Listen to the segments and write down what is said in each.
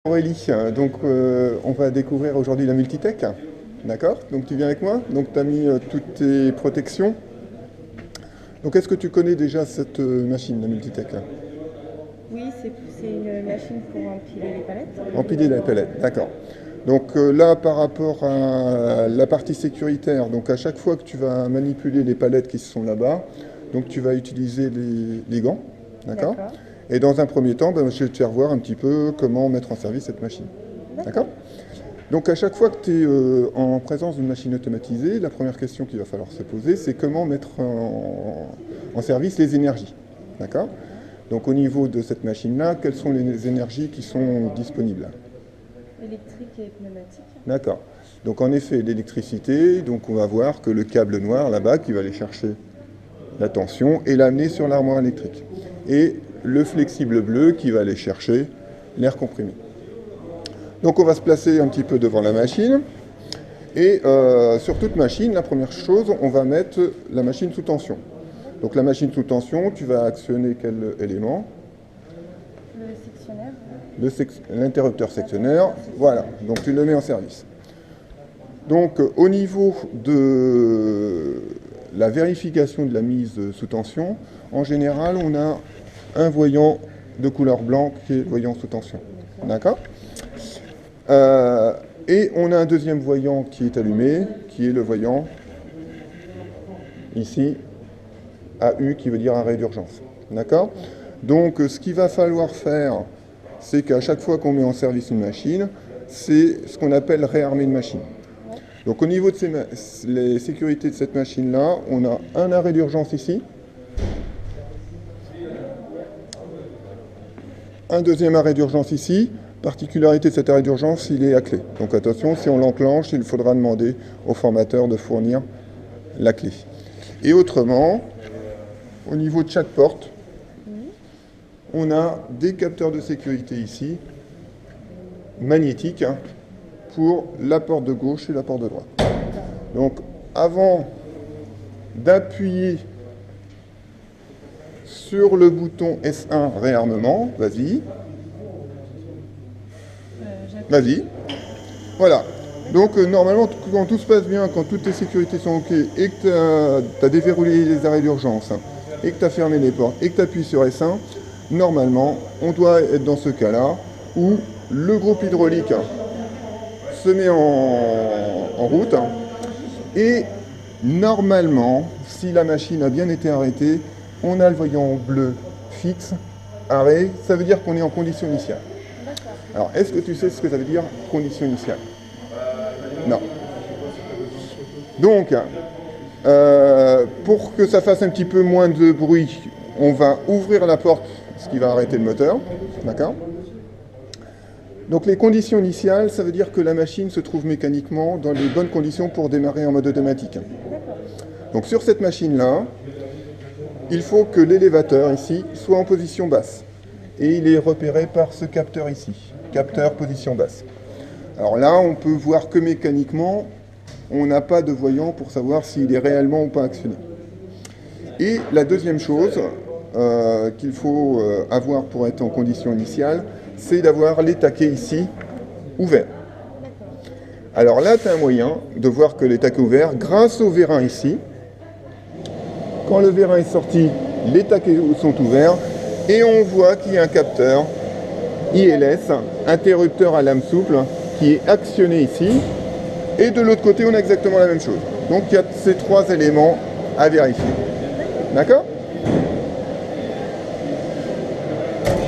Aurélie, donc on va découvrir aujourd'hui la Multitech, d'accord? Donc tu viens avec moi, donc tu as mis toutes tes protections. Donc est-ce que tu connais déjà cette machine, la Multitech? Oui, c'est une machine pour empiler les palettes. Empiler la palette, d'accord. Donc là, par rapport à la partie sécuritaire, donc à chaque fois que tu vas manipuler les palettes qui sont là-bas, donc tu vas utiliser les gants, d'accord? D'accord. Et dans un premier temps, ben, je vais te faire voir un petit peu comment mettre en service cette machine, d'accord? D'accord. Donc à chaque fois que tu es en présence d'une machine automatisée, la première question qu'il va falloir se poser, c'est comment mettre en service les énergies. D'accord? Donc au niveau de cette machine-là, quelles sont les énergies qui sont disponibles? Électrique et pneumatique. D'accord. Donc en effet, l'électricité, donc on va voir que le câble noir là-bas qui va aller chercher la tension et l'amener sur l'armoire électrique. Et le flexible bleu qui va aller chercher l'air comprimé. Donc on va se placer un petit peu devant la machine. Et sur toute machine, la première chose, on va mettre la machine sous tension. Donc la machine sous tension, tu vas actionner quel élément? Le sectionnaire. L'interrupteur sectionneur. Voilà, donc tu le mets en service. Donc au niveau de la vérification de la mise sous tension, en général, on a un voyant de couleur blanc qui est le voyant sous tension. D'accord? Et on a un deuxième voyant qui est allumé, qui est le voyant ici, AU, qui veut dire arrêt d'urgence. D'accord? Donc ce qu'il va falloir faire, c'est qu'à chaque fois qu'on met en service une machine, c'est ce qu'on appelle réarmer une machine. Donc au niveau de les sécurités de cette machine-là, on a un arrêt d'urgence ici, un deuxième arrêt d'urgence ici. Particularité de cet arrêt d'urgence, il est à clé. Donc attention, si on l'enclenche, il faudra demander au formateur de fournir la clé. Et autrement, au niveau de chaque porte, on a des capteurs de sécurité ici, magnétiques, pour la porte de gauche et la porte de droite. Donc avant d'appuyer sur le bouton S1 réarmement, vas-y. Vas-y. Voilà. Donc normalement, quand tout se passe bien, quand toutes tes sécurités sont OK et que tu as déverrouillé les arrêts d'urgence et que tu as fermé les portes et que tu appuies sur S1, normalement, on doit être dans ce cas-là où le groupe hydraulique se met en route et normalement, si la machine a bien été arrêtée, on a le voyant bleu fixe, arrêt, ça veut dire qu'on est en condition initiale. Alors, est-ce que tu sais ce que ça veut dire, condition initiale? Non. Donc, pour que ça fasse un petit peu moins de bruit, on va ouvrir la porte, ce qui va arrêter le moteur. D'accord? Donc, les conditions initiales, ça veut dire que la machine se trouve mécaniquement dans les bonnes conditions pour démarrer en mode automatique. Donc, sur cette machine-là, il faut que l'élévateur, ici, soit en position basse. Et il est repéré par ce capteur ici, capteur position basse. Alors là, on peut voir que mécaniquement, on n'a pas de voyant pour savoir s'il est réellement ou pas actionné. Et la deuxième chose qu'il faut avoir pour être en condition initiale, c'est d'avoir les taquets ici ouverts. Alors là, tu as un moyen de voir que les taquets ouverts grâce au vérin ici. Quand le vérin est sorti, les taquets sont ouverts. Et on voit qu'il y a un capteur ILS, interrupteur à lame souple, qui est actionné ici. Et de l'autre côté, on a exactement la même chose. Donc il y a ces trois éléments à vérifier. D'accord?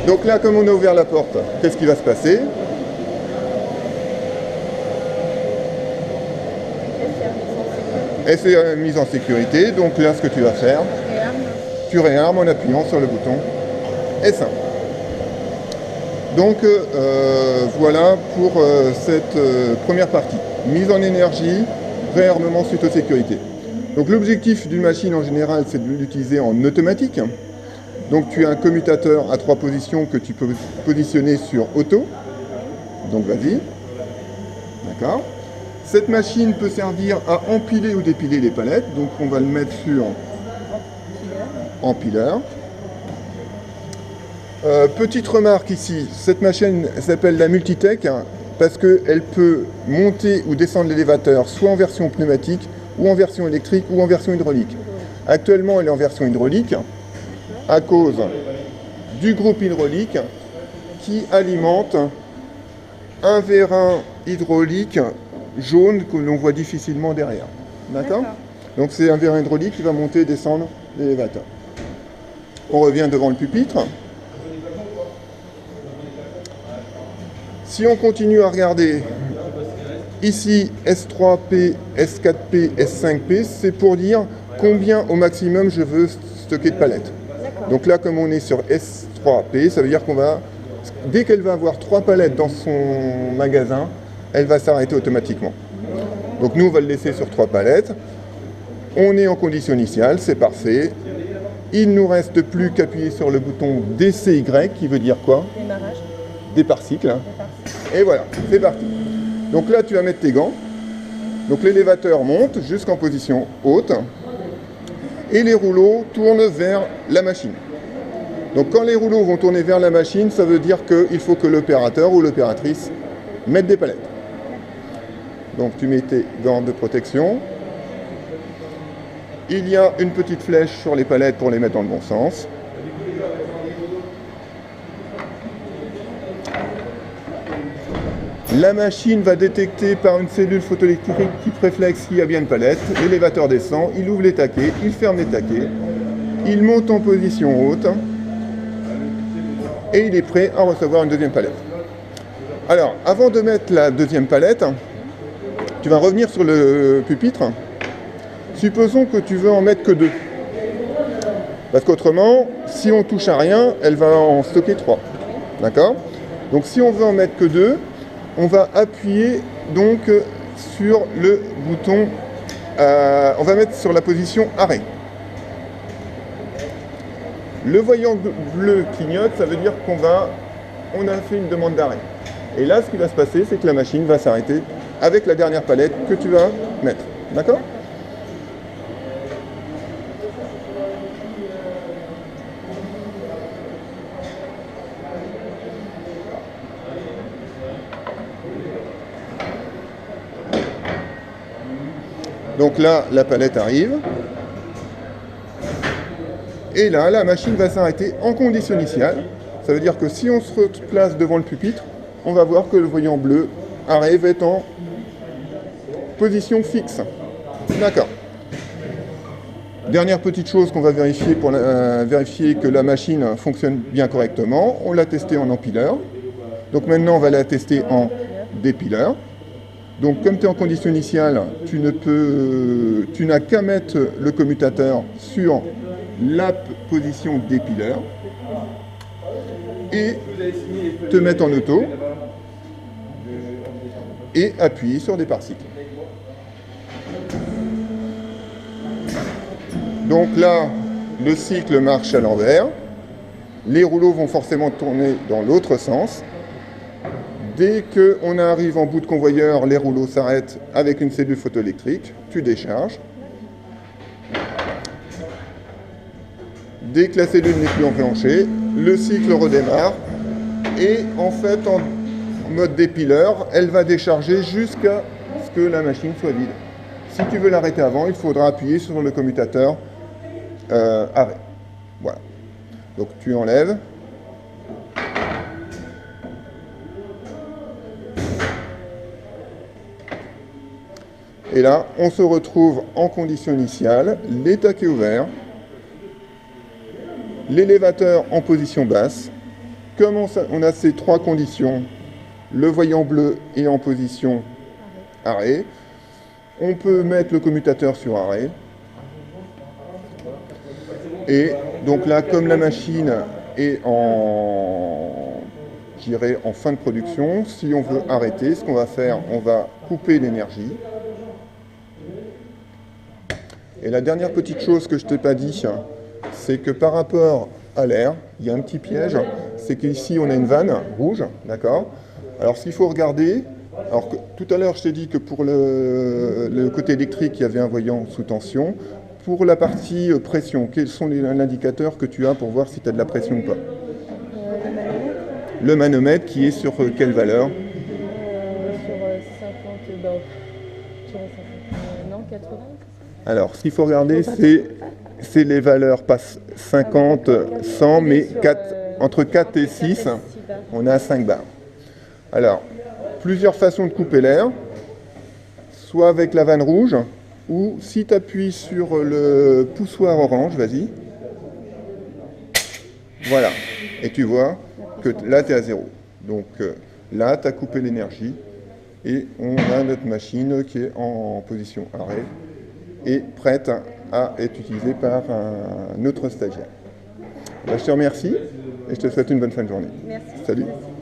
Donc là, comme on a ouvert la porte, qu'est-ce qui va se passer? Et c'est mise en sécurité. Donc là, ce que tu vas faire, tu réarmes en appuyant sur le bouton S1. Donc voilà pour cette première partie. Mise en énergie, réarmement suite aux sécurités. Donc l'objectif d'une machine en général, c'est de l'utiliser en automatique. Donc tu as un commutateur à 3 positions que tu peux positionner sur auto. Donc vas-y. D'accord. Cette machine peut servir à empiler ou dépiler les palettes. Donc on va le mettre sur empileur. Petite remarque ici, cette machine s'appelle la Multitech hein, parce qu'elle peut monter ou descendre l'élévateur soit en version pneumatique, ou en version électrique, ou en version hydraulique. Actuellement, elle est en version hydraulique à cause du groupe hydraulique qui alimente un vérin hydraulique jaune que l'on voit difficilement derrière. D'accord ? Donc c'est un vérin hydraulique qui va monter et descendre l'élévateur. On revient devant le pupitre. Si on continue à regarder ici S3P, S4P, S5P, c'est pour dire combien au maximum je veux stocker de palettes. Donc là, comme on est sur S3P, ça veut dire qu'on va, dès qu'elle va avoir 3 palettes dans son magasin, elle va s'arrêter automatiquement. Donc nous, on va le laisser sur 3 palettes. On est en condition initiale, c'est parfait. Il ne nous reste plus qu'appuyer sur le bouton DCY, qui veut dire quoi ? Démarrage. Départ cycle. Et voilà, c'est parti. Donc là, tu vas mettre tes gants. Donc l'élévateur monte jusqu'en position haute. Et les rouleaux tournent vers la machine. Donc quand les rouleaux vont tourner vers la machine, ça veut dire qu'il faut que l'opérateur ou l'opératrice mette des palettes. Donc tu mets tes gants de protection. Il y a une petite flèche sur les palettes pour les mettre dans le bon sens. La machine va détecter par une cellule photoélectrique qui réflexe qu'il y a bien une palette. L'élévateur descend, il ouvre les taquets, il ferme les taquets, il monte en position haute et il est prêt à recevoir une deuxième palette. Alors, avant de mettre la deuxième palette, tu vas revenir sur le pupitre. Supposons que tu veux en mettre que 2. Parce qu'autrement, si on touche à rien, elle va en stocker 3. D'accord ? Donc si on veut en mettre que 2, on va appuyer donc sur le bouton, on va mettre sur la position arrêt. Le voyant bleu clignote, ça veut dire qu'on a fait une demande d'arrêt. Et là, ce qui va se passer, c'est que la machine va s'arrêter avec la dernière palette que tu vas mettre. D'accord ? Donc là, la palette arrive. Et là, la machine va s'arrêter en condition initiale. Ça veut dire que si on se place devant le pupitre, on va voir que le voyant bleu arrive est en position fixe. D'accord. Dernière petite chose qu'on va vérifier pour vérifier que la machine fonctionne bien correctement. On l'a testé en empileur. Donc maintenant, on va la tester en dépileur. Donc comme tu es en condition initiale, tu n'as qu'à mettre le commutateur sur la position dépileur et te mettre en auto et appuyer sur départ cycle. Donc là, le cycle marche à l'envers. Les rouleaux vont forcément tourner dans l'autre sens. Dès qu'on arrive en bout de convoyeur, les rouleaux s'arrêtent avec une cellule photoélectrique. Tu décharges. Dès que la cellule n'est plus enclenchée, le cycle redémarre. Et en fait, en mode dépileur, elle va décharger jusqu'à ce que la machine soit vide. Si tu veux l'arrêter avant, il faudra appuyer sur le commutateur arrêt. Voilà. Donc tu enlèves. Et là, on se retrouve en condition initiale, les taquets ouverts, l'élévateur en position basse. Comme on a ces 3 conditions, le voyant bleu est en position arrêt. On peut mettre le commutateur sur arrêt. Et donc là, comme la machine est en fin de production, si on veut arrêter, ce qu'on va faire, on va couper l'énergie. Et la dernière petite chose que je ne t'ai pas dit, c'est que par rapport à l'air, il y a un petit piège, c'est qu'ici on a une vanne rouge, d'accord ? Alors ce qu'il faut regarder, alors que, tout à l'heure je t'ai dit que pour le côté électrique, il y avait un voyant sous tension. Pour la partie pression, quels sont les indicateurs que tu as pour voir si tu as de la pression ou pas ? le manomètre qui est sur quelle valeur? Sur 50, je dirais 50, non, 80, c'est ça? Alors, ce qu'il faut regarder, c'est les valeurs, pas 50, 100, mais entre 4 et 6, on a 5 bars. Alors, plusieurs façons de couper l'air, soit avec la vanne rouge, ou si tu appuies sur le poussoir orange, vas-y. Voilà. Et tu vois que là, tu es à 0. Donc là, tu as coupé l'énergie et on a notre machine qui est en position arrêt et prête à être utilisée par un autre stagiaire. Ben, je te remercie et je te souhaite une bonne fin de journée. Merci. Salut. Merci.